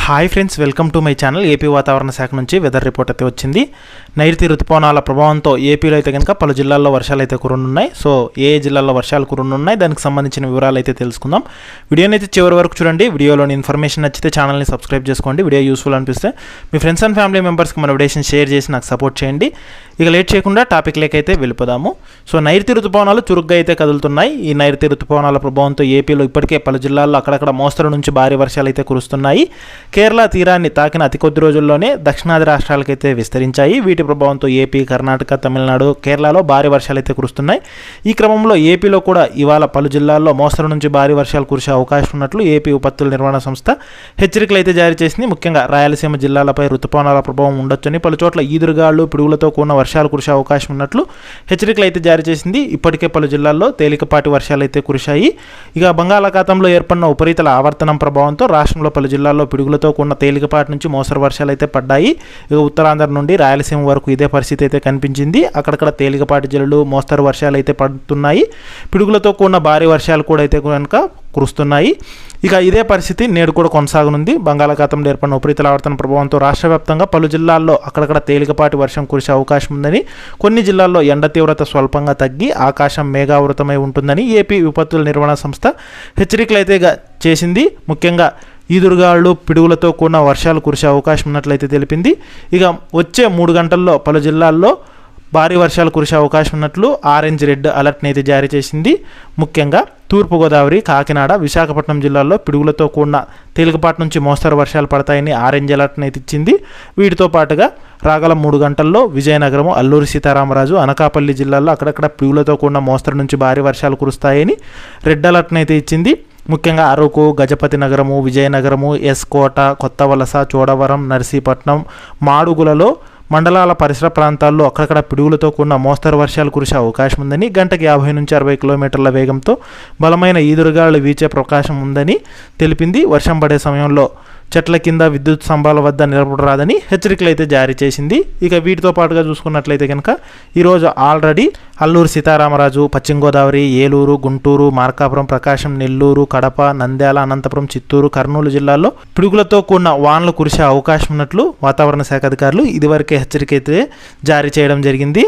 Hi friends, welcome to my channel. AP వాతావరణ శాఖ నుంచి వెదర్ రిపోర్ట్ అయితే వచ్చింది. నైరుతి రుతుపవనాల ప్రభావంతో ఏపీలో అయితే కనుక పలు జిల్లాల్లో వర్షాలు అయితే కురనున్నాయి. సో ఏ జిల్లాల్లో వర్షాలు కురనున్నాయి, దానికి సంబంధించిన వివరాలు అయితే తెలుసుకుందాం. వీడియోని అయితే చివరి వరకు చూడండి. వీడియోలోని ఇన్ఫర్మేషన్ నచ్చితే ఛానల్ని సబ్స్క్రైబ్ చేసుకోండి. వీడియో యూస్ఫుల్ అనిపిస్తే మీ ఫ్రెండ్స్ అండ్ ఫ్యామిలీ మెంబర్స్కి మన వీడియోని షేర్ చేసి నాకు సపోర్ట్ చేయండి. ఇక లేట్ చేయకుండా టాపిక్ లేకైతే వెళ్ళిపోదాము. సో నైరుతి రుతుపవనాలు చురుగ్గా అయితే కదులుతున్నాయి. ఈ నైరుతి రుతుపవనాల ప్రభావంతో ఏపీలో ఇప్పటికే పలు జిల్లాల్లో అక్కడక్కడ మోస్తరు నుంచి భారీ వర్షాలు అయితే కురుస్తున్నాయి. కేరళ తీరాన్ని తాకిన అతి కొద్ది రోజుల్లోనే దక్షిణాది రాష్ట్రాలకైతే విస్తరించాయి. వీటి ప్రభావంతో ఏపీ, కర్ణాటక, తమిళనాడు, కేరళలో భారీ వర్షాలు అయితే కురుస్తున్నాయి. ఈ క్రమంలో ఏపీలో కూడా ఇవాళ పలు జిల్లాల్లో మోస్తరు నుంచి భారీ వర్షాలు కురిసే అవకాశం ఉన్నట్లు ఏపీ విపత్తుల నిర్వహణ సంస్థ హెచ్చరికలు అయితే జారీ చేసింది. ముఖ్యంగా రాయలసీమ జిల్లాలపై రుతుపవనాల ప్రభావం ఉండొచ్చని, పలు చోట్ల ఈదురుగాళ్లు, పిడుగులతో కూడిన వర్షాలు కురిసే అవకాశం ఉన్నట్లు హెచ్చరికలు అయితే జారీ చేసింది. ఇప్పటికే పలు జిల్లాల్లో తేలికపాటి వర్షాలు అయితే కురిశాయి. ఇక బంగాళాఖాతంలో ఏర్పడిన ఉపరితల ఆవర్తనం ప్రభావంతో రాష్ట్రంలో పలు జిల్లాల్లో పిడుగులతో కూడిన తేలికపాటి నుంచి మోస్తరు వర్షాలు అయితే పడ్డాయి. ఇక ఉత్తరాంధ్ర నుండి రాయలసీమ వరకు ఇదే పరిస్థితి అయితే కనిపించింది. అక్కడక్కడ తేలికపాటి జల్లులు, మోస్తరు వర్షాలు అయితే పడుతున్నాయి. పిడుగులతో కూడిన భారీ వర్షాలు కూడా అయితే కనుక కురుస్తున్నాయి. ఇక ఇదే పరిస్థితి నేడు కూడా కొనసాగనుంది. బంగాళాఖాతంలో ఏర్పడిన ఉపరితల ఆవర్తన ప్రభావంతో రాష్ట్ర వ్యాప్తంగా పలు జిల్లాల్లో అక్కడక్కడ తేలికపాటి వర్షం కురిసే అవకాశం ఉందని, కొన్ని జిల్లాల్లో ఎండ తీవ్రత స్వల్పంగా తగ్గి ఆకాశం మేఘావృతమై ఉంటుందని ఏపీ విపత్తుల నిర్వహణ సంస్థ హెచ్చరికలు అయితే చేసింది. ముఖ్యంగా ఈదురుగాళ్లు, పిడుగులతో కూడిన వర్షాలు కురిసే అవకాశం ఉన్నట్లయితే తెలిపింది. ఇక వచ్చే 3 గంటల్లో పలు జిల్లాల్లో భారీ వర్షాలు కురిసే అవకాశం ఉన్నట్లు ఆరెంజ్, రెడ్ అలర్ట్ని అయితే జారీ చేసింది. ముఖ్యంగా తూర్పుగోదావరి, కాకినాడ, విశాఖపట్నం జిల్లాల్లో పిడుగులతో కూడిన తేలికపాటి నుంచి మోస్తరు వర్షాలు పడతాయని ఆరెంజ్ అలర్ట్ని అయితే ఇచ్చింది. వీటితో పాటుగా రాగల 3 గంటల్లో విజయనగరం, అల్లూరి సీతారామరాజు, అనకాపల్లి జిల్లాల్లో అక్కడక్కడ పిడుగులతో కూడిన మోస్తరు నుంచి భారీ వర్షాలు కురుస్తాయని రెడ్ అలర్ట్ని అయితే ఇచ్చింది. ముఖ్యంగా అరకు, గజపతి నగరము, విజయనగరము, కోట, కొత్తవలస, చోడవరం, నర్సీపట్నం, మాడుగులలో మండలాల పరిసర ప్రాంతాల్లో అక్కడక్కడ పిడుగులతో కూడిన మోస్తరు వర్షాలు కురిసే అవకాశం ఉందని, గంటకి 50 నుంచి 60 కిలోమీటర్ల వేగంతో బలమైన ఈదురుగాలు వీచే అవకాశం ఉందని తెలిపింది. వర్షం పడే సమయంలో చెట్ల కింద, విద్యుత్ స్తంభాల వద్ద నిలబడరాదని హెచ్చరికలు అయితే జారీ చేసింది. ఇక వీటితో పాటుగా చూసుకున్నట్లయితే కనుక ఈరోజు ఆల్రెడీ అల్లూరు సీతారామరాజు, పశ్చిమ గోదావరి, ఏలూరు, గుంటూరు, మార్కాపురం, ప్రకాశం, నెల్లూరు, కడప, నంద్యాల, అనంతపురం, చిత్తూరు, కర్నూలు జిల్లాల్లో పిడుగులతో కూడిన వానలు కురిసే అవకాశం ఉన్నట్లు వాతావరణ శాఖ అధికారులు ఇదివరకే హెచ్చరిక అయితే జారీ చేయడం జరిగింది.